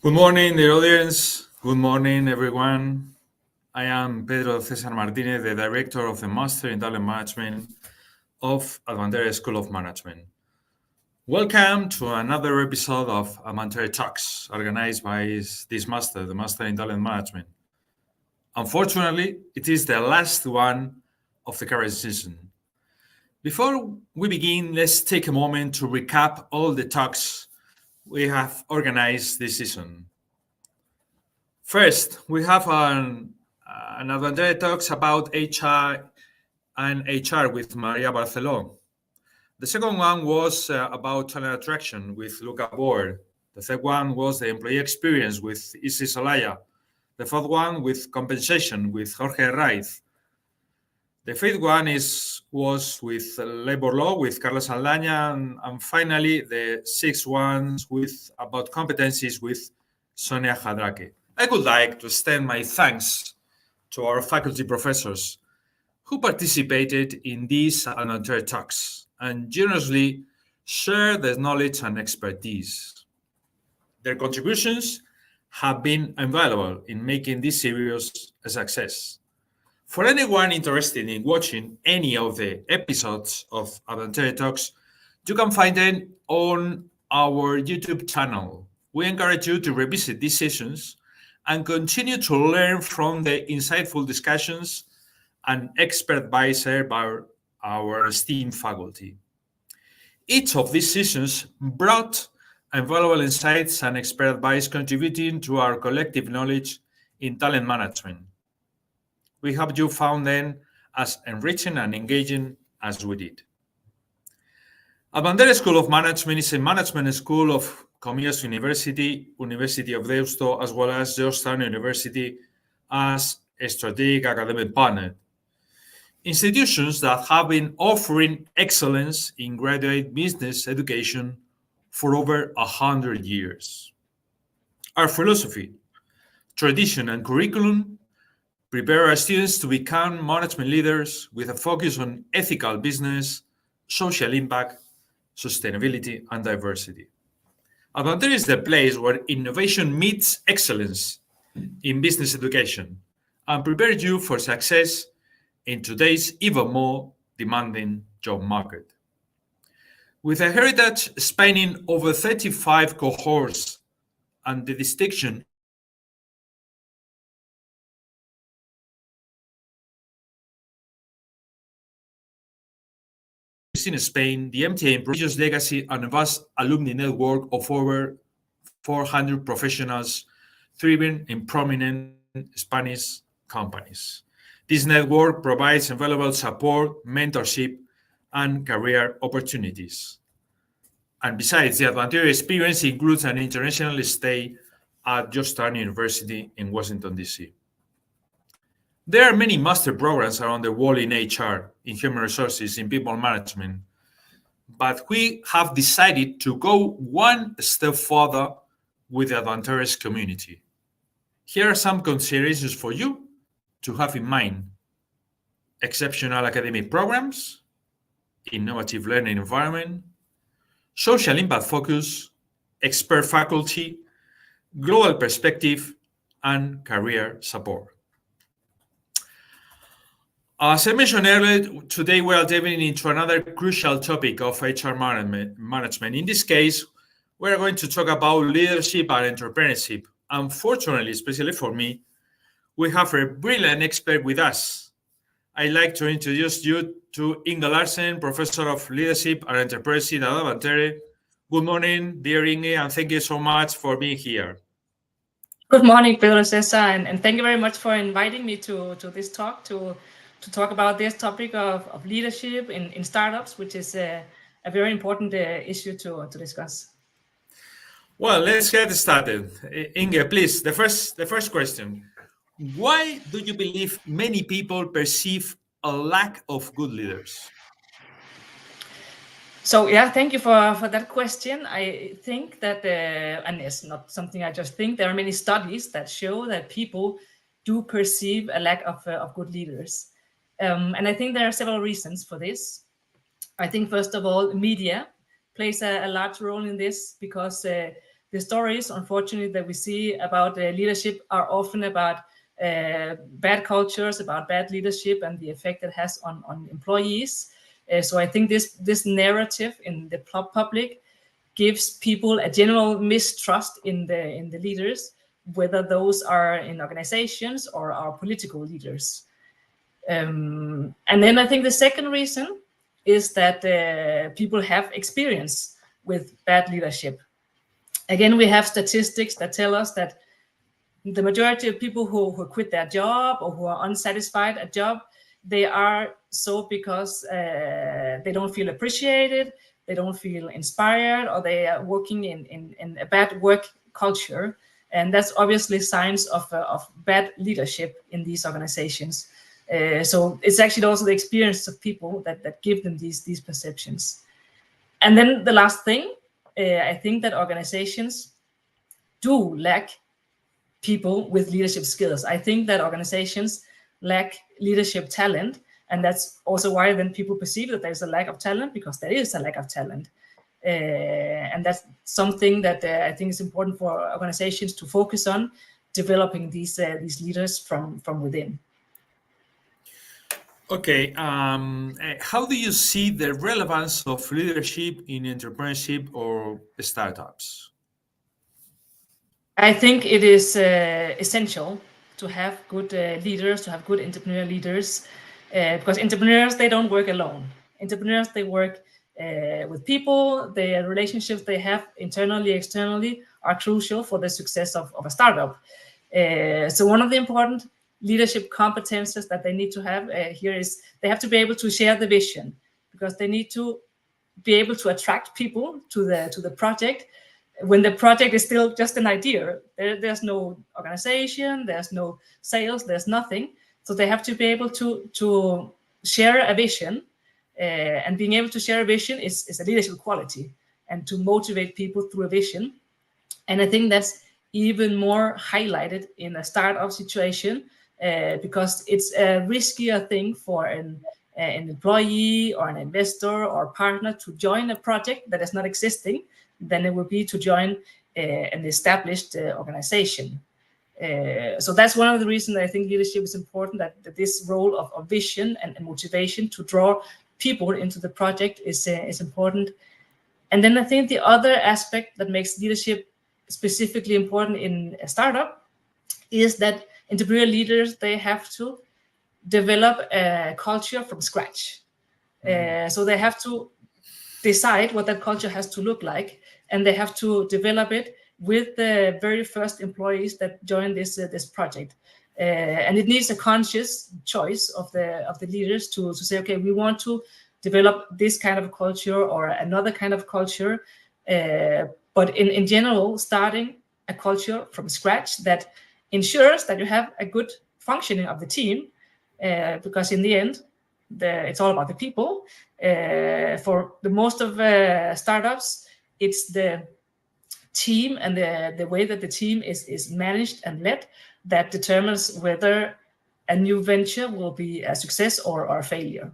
Good morning, dear audience. Good morning, everyone. I am Pedro César Martinez, the Director of the Master in Talent Management of Advantere School of Management. Welcome to another episode of Advantere Talks, organized by this Master, the Master in Talent Management. Unfortunately, it is the last one of the current season. Before we begin, let's take a moment to recap all the talks we have organized this season. First, we have an Advantere Talks about HR and HR with Maria Barceló. The second one was about talent attraction with Luca Boer. The third one was the employee experience with Isi Solaya. The fourth one with compensation with Jorge Raiz. The fifth one was with labor law with Carlos Aldaña, and finally the sixth one about competencies with Sonia Jadraque. I would like to extend my thanks to our faculty professors who participated in these Advantere Talks and generously shared their knowledge and expertise. Their contributions have been invaluable in making this series a success. For anyone interested in watching any of the episodes of Advantere Talks, you can find them on our YouTube channel. We encourage you to revisit these sessions and continue to learn from the insightful discussions and expert advice by our esteemed faculty. Each of these sessions brought invaluable insights and expert advice contributing to our collective knowledge in talent management. We hope you found them as enriching and engaging as we did. Advantere School of Management is a management school of Comillas University, University of Deusto, as well as Georgetown University as a strategic academic partner. Institutions that have been offering excellence in graduate business education for over 100 years. Our philosophy, tradition, and curriculum prepare our students to become management leaders with a focus on ethical business, social impact, sustainability, and diversity. Advantere is the place where innovation meets excellence in business education and prepares you for success in today's even more demanding job market. With a heritage spanning over 35 cohorts and the distinction in Spain, the MTA prodigious legacy and a vast alumni network of over 400 professionals thriving in prominent Spanish companies. This network provides invaluable support, mentorship, and career opportunities. And besides, the Advantere experience includes an international stay at Georgetown University in Washington, D.C. There are many master programs around the world in HR, in human resources, in people management, but we have decided to go one step further with the Advantere's community. Here are some considerations for you to have in mind: exceptional academic programs, innovative learning environment, social impact focus, expert faculty, global perspective, and career support. As I mentioned earlier, today we are diving into another crucial topic of HR management. In this case, we are going to talk about leadership and entrepreneurship. Unfortunately, especially for me, we have a brilliant expert with us. I'd like to introduce you to Inge Larsen, Professor of Leadership and Entrepreneurship at Advantere. Good morning, dear Inge, and thank you so much for being here. Good morning, Pedro César, and thank you very much for inviting me to this talk to talk about this topic of leadership in startups, which is a very important issue to discuss. Well, let's get started. Inge, please, the first question. Why do you believe many people perceive a lack of good leaders? So, yeah, thank you for that question. I think that, and it's not something I just think, there are many studies that show that people do perceive a lack of good leaders. And I think there are several reasons for this. I think, first of all, media plays a large role in this because the the stories, unfortunately, that we see about leadership are often about bad cultures, about bad leadership and the effect it has on employees. So I think this narrative in the public gives people a general mistrust in the leaders, whether those are in organizations or are political leaders. And then I think the second reason is that people have experience with bad leadership. Again, we have statistics that tell us that the majority of people who quit their job or who are unsatisfied at job, they are so because they don't feel appreciated, they don't feel inspired, or they are working in a bad work culture. And that's obviously signs of bad leadership in these organizations. So it's actually also the experience of people that give them these perceptions. And then the last thing, I think that organizations do lack people with leadership skills. I think that organizations lack leadership talent, and that's also why then people perceive that there's a lack of talent, because there is a lack of talent. And that's something that I think is important for organizations to focus on, developing these leaders from within. Okay, how do you see the relevance of leadership in entrepreneurship or startups? I think it is essential to have good leaders, to have good entrepreneurial leaders, because entrepreneurs, they don't work alone. Entrepreneurs, they work with people. The relationships they have internally, externally are crucial for the success of a startup. So one of the important leadership competences that they need to have here is they have to be able to share the vision, because they need to be able to attract people to the project when the project is still just an idea. There's no organization, there's no sales, there's nothing. So they have to be able to share a vision, and being able to share a vision is a leadership quality, and to motivate people through a vision. And I think that's even more highlighted in a startup situation, because it's a riskier thing for an employee or an investor or partner to join a project that is not existing than it would be to join an established organization. So that's one of the reasons I think leadership is important, that this role of vision and motivation to draw people into the project is important. And then I think the other aspect that makes leadership specifically important in a startup is that entrepreneurial leaders, they have to develop a culture from scratch. So they have to decide what that culture has to look like, and they have to develop it with the very first employees that join this project. And it needs a conscious choice of the leaders to say, okay, we want to develop this kind of culture or another kind of culture. But in general, starting a culture from scratch that ensures that you have a good functioning of the team, because in the end, it's all about the people. For the most of startups, it's the team and the way that the team is managed and led that determines whether a new venture will be a success or a failure.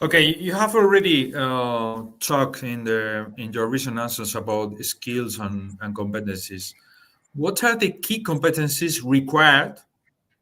Okay, you have already talked in your recent answers about skills and competencies. What are the key competencies required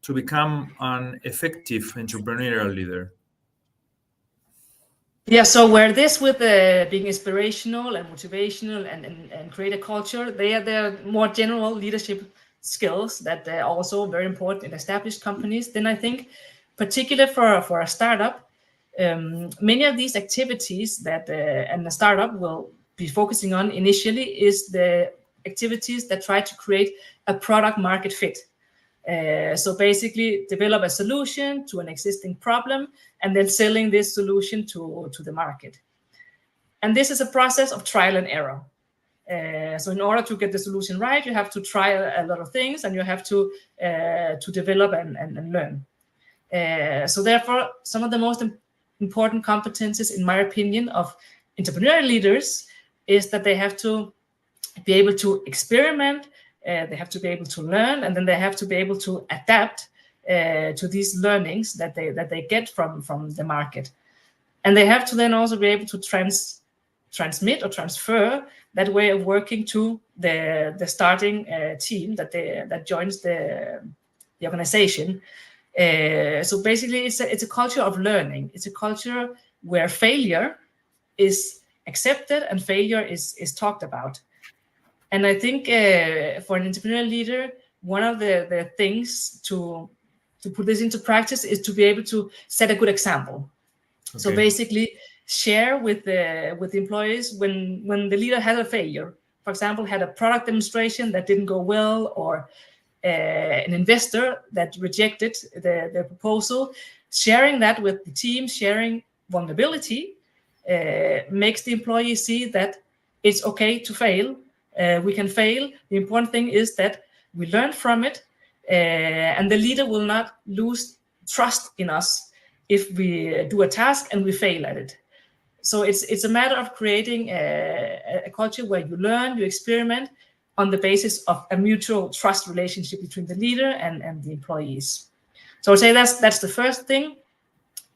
to become an effective entrepreneurial leader? Yeah, so where this with being inspirational and motivational and create a culture, they are the more general leadership skills that are also very important in established companies. Then I think, particularly for a startup, many of these activities that a startup will be focusing on initially is the activities that try to create a product market fit. So basically develop a solution to an existing problem and then selling this solution to the market. And this is a process of trial and error. So in order to get the solution right, you have to try a lot of things, and you have to develop and learn. So therefore, some of the most important competences, in my opinion, of entrepreneurial leaders is that they have to be able to experiment, they have to be able to learn, and then they have to be able to adapt to these learnings that they get from the market. And they have to then also be able to transmit or transfer that way of working to the starting team that joins the organization. So basically, it's a culture of learning. It's a culture where failure is accepted and failure is talked about. And I think for an entrepreneurial leader, one of the things to put this into practice is to be able to set a good example. Okay. So basically, share with the employees when the leader had a failure. For example, had a product demonstration that didn't go well, or an investor that rejected the proposal. Sharing that with the team, sharing vulnerability, makes the employee see that it's okay to fail. We can fail. The important thing is that we learn from it, and the leader will not lose trust in us if we do a task and we fail at it. So it's a matter of creating a culture where you learn, you experiment on the basis of a mutual trust relationship between the leader and the employees. So I would say that's the first thing.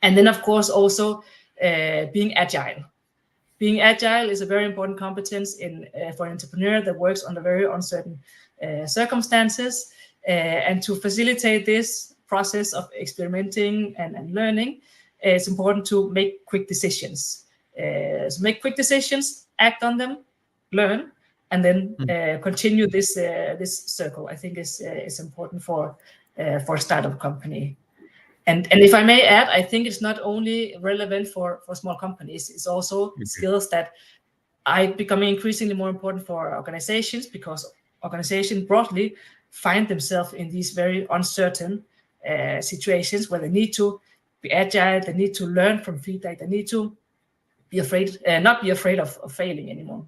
And then, of course, also being agile. Being agile is a very important competence for an entrepreneur that works under very uncertain circumstances. And to facilitate this process of experimenting and learning, it's important to make quick decisions. So make quick decisions, act on them, learn, and then continue this circle. I think is important for a startup company. And if I may add, I think it's not only relevant for small companies, it's also skills that are becoming increasingly more important for organizations, because organizations broadly find themselves in these very uncertain situations where they need to be agile, they need to learn from feedback, they need to be afraid, not be afraid of failing anymore.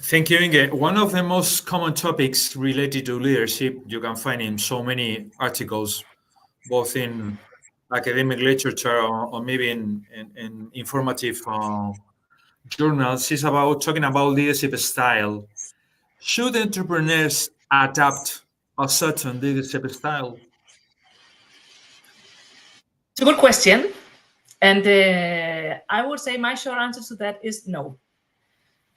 Thank you, Inge. One of the most common topics related to leadership you can find in so many articles, both in academic literature or maybe in informative journals, is about talking about leadership style. Should entrepreneurs adapt a certain leadership style? It's a good question. And I would say my short answer to that is no.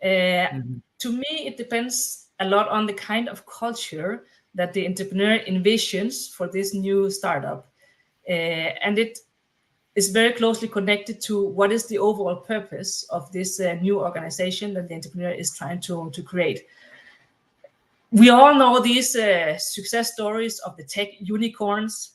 To me, it depends a lot on the kind of culture that the entrepreneur envisions for this new startup. And it is very closely connected to what is the overall purpose of this new organization that the entrepreneur is trying to create. We all know these success stories of the tech unicorns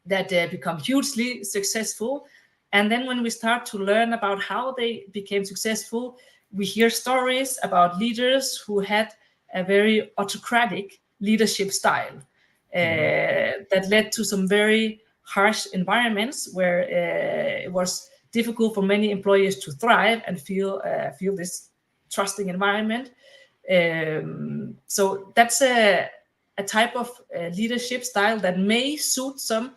that become hugely successful. And then when we start to learn about how they became successful, we hear stories about leaders who had a very autocratic leadership style that led to some very harsh environments where it was difficult for many employees to thrive and feel this trusting environment. So that's a type of leadership style that may suit some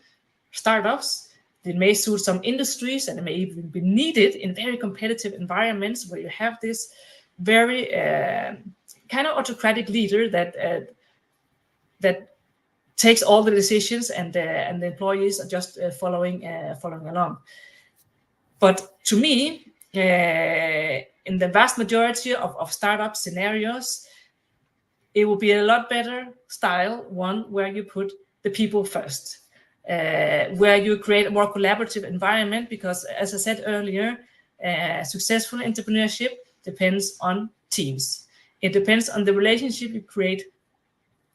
startups. It may suit some industries, and it may even be needed in very competitive environments where you have this very kind of autocratic leader that takes all the decisions, and the employees are just following along. But to me, in the vast majority of startup scenarios, it will be a lot better style, one where you put the people first. Where you create a more collaborative environment, because as I said earlier, successful entrepreneurship depends on teams. It depends on the relationship you create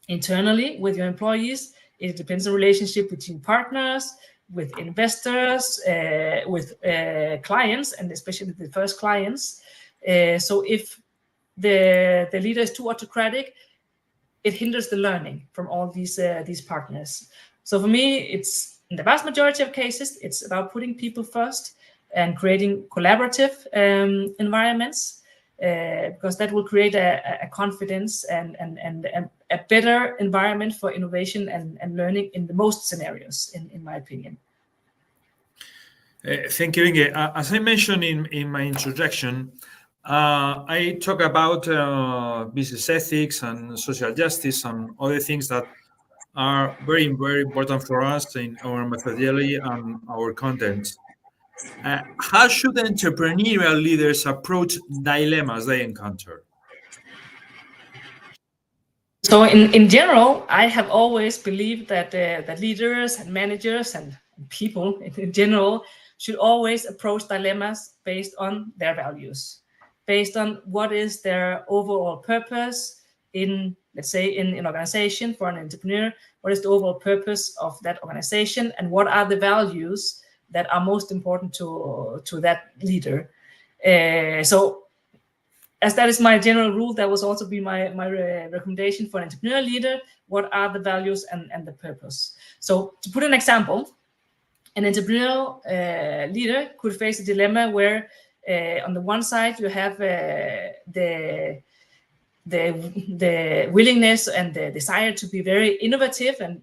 internally with your employees. It depends on the relationship between partners, with investors, with clients, and especially the first clients. So if the leader is too autocratic, it hinders the learning from all these partners. So for me, it's in the vast majority of cases, it's about putting people first and creating collaborative environments, because that will create a confidence and a better environment for innovation and learning in the most scenarios, in my opinion. Thank you, Inge. As I mentioned in my introduction, I talk about business ethics and social justice and other things that are very, very important for us in our methodology and our content. How should entrepreneurial leaders approach dilemmas they encounter? So in general, I have always believed that that leaders and managers and people in general should always approach dilemmas based on their values, based on what is their overall purpose in, let's say, in an organization. For an entrepreneur, what is the overall purpose of that organization, and what are the values that are most important to that leader. So as that is my general rule, that was also be my recommendation for an entrepreneurial leader. What are the values and the purpose? So to put an example, an entrepreneurial leader could face a dilemma where on the one side you have the willingness and the desire to be very innovative and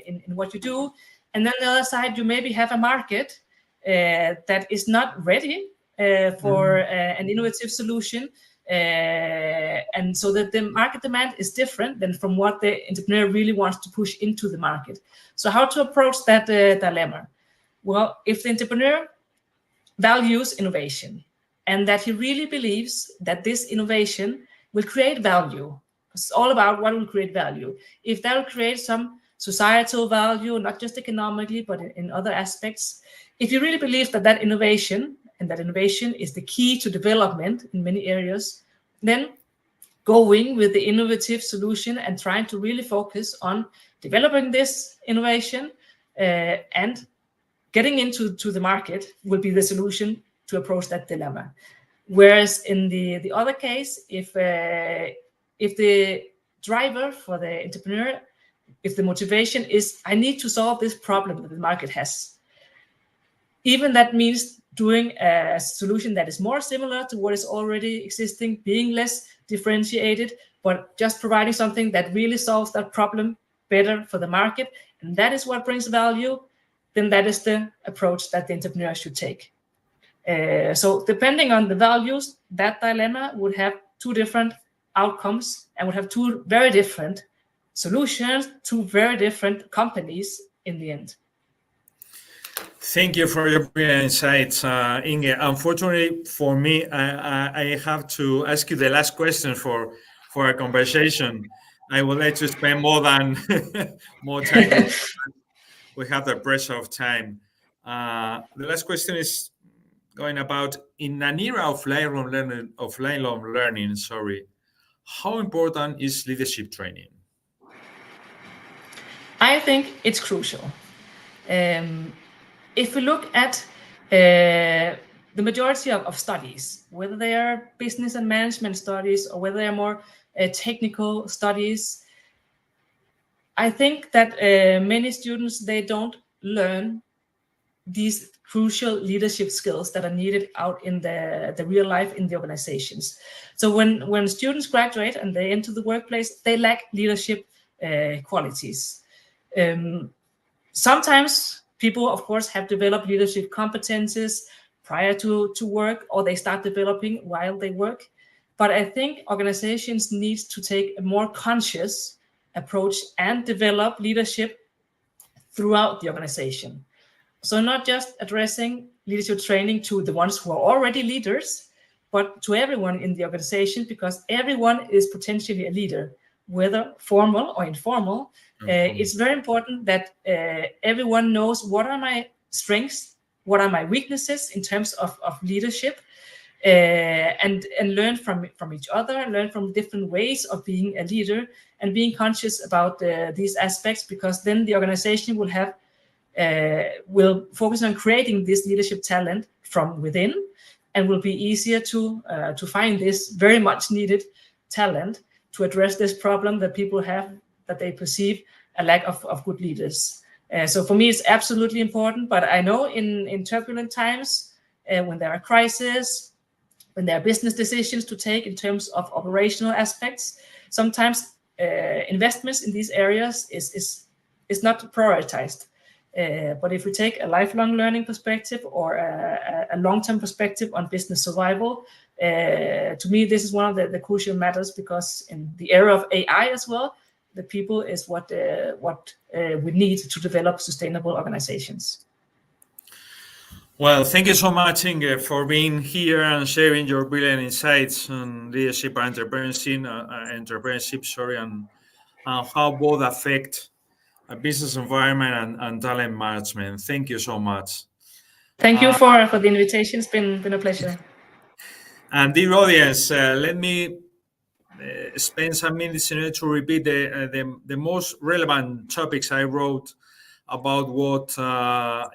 in what you do, and then on the other side you maybe have a market that is not ready for an innovative solution. And so that the market demand is different than from what the entrepreneur really wants to push into the market. So how to approach that dilemma? Well, if the entrepreneur values innovation and that he really believes that this innovation will create value, it's all about what will create value. If that will create some societal value, not just economically, but in other aspects, if you really believe that that innovation and that innovation is the key to development in many areas, then going with the innovative solution and trying to really focus on developing this innovation and getting into the market will be the solution to approach that dilemma. Whereas in the other case, if the driver for the entrepreneur, if the motivation is, I need to solve this problem that the market has, even that means doing a solution that is more similar to what is already existing, being less differentiated, but just providing something that really solves that problem better for the market, and that is what brings value, then that is the approach that the entrepreneur should take. So depending on the values, that dilemma would have two different outcomes and would have two very different solutions, two very different companies in the end. Thank you for your brilliant insights, Inge. Unfortunately for me, I have to ask you the last question for our conversation. I would like to spend more time. We have the pressure of time. The last question is going about, in an era of lifelong learning. How important is leadership training? I think it's crucial. If we look at the majority of studies, whether they are business and management studies or whether they are more technical studies, I think that many students, they don't learn these crucial leadership skills that are needed out in the real life in the organizations. So when students graduate and they enter the workplace, they lack leadership qualities. Sometimes people, of course, have developed leadership competences prior to work, or they start developing while they work. But I think organizations need to take a more conscious approach and develop leadership throughout the organization. So not just addressing leadership training to the ones who are already leaders, but to everyone in the organization, because everyone is potentially a leader, whether formal or informal. It's very important that everyone knows what are my strengths, what are my weaknesses in terms of leadership, and learn from each other, learn from different ways of being a leader, and being conscious about these aspects, because then the organization will focus on creating this leadership talent from within, and will be easier to find this very much needed talent to address this problem that people have, that they perceive a lack of good leaders. So for me, it's absolutely important. But I know in turbulent times, when there are crises, when there are business decisions to take in terms of operational aspects, sometimes investments in these areas is not prioritized. But if we take a lifelong learning perspective or a long-term perspective on business survival, to me, this is one of the crucial matters, because in the era of AI as well, the people is what we need to develop sustainable organizations. Well, thank you so much, Inge, for being here and sharing your brilliant insights on leadership and entrepreneurship, and how both affect a business environment and talent management. Thank you so much. Thank you for the invitation. It's been a pleasure. And dear audience, let me spend some minutes in order to repeat the most relevant topics I wrote about what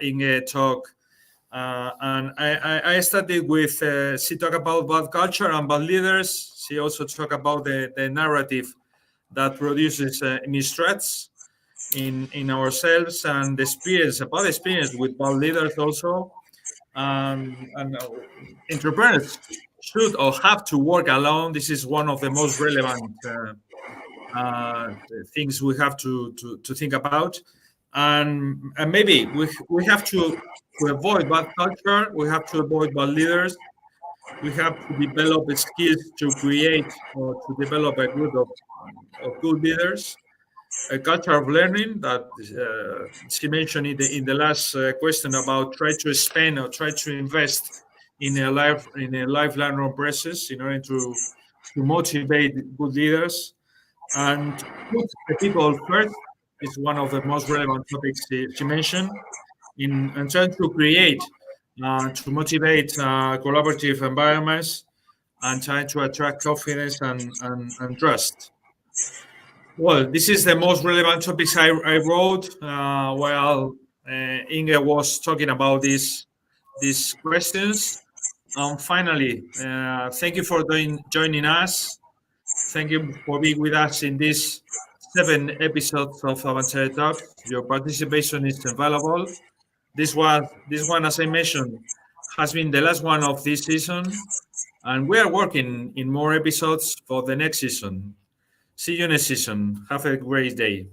Inge talked. And I started with, she talked about bad culture and bad leaders. She also talked about the narrative that produces mistrusts in ourselves, and the experience, about experience with bad leaders also. And entrepreneurs should or have to work alone. This is one of the most relevant things we have to think about. And maybe we have to avoid bad culture, we have to avoid bad leaders, we have to develop skills to create or to develop a group of good leaders, a culture of learning that she mentioned in the last question about try to spend or try to invest in a lifelong process in order to motivate good leaders, and to put the people first is one of the most relevant topics she mentioned in trying to create to motivate collaborative environments and trying to attract confidence and trust. Well, this is the most relevant topics I wrote while Inge was talking about these questions. Finally, thank you for joining us. Thank you for being with us in this 7 episodes of Advantere Talks. Your participation is invaluable. This one, as I mentioned, has been the last one of this season, and we are working in more episodes for the next season. See you next season. Have a great day.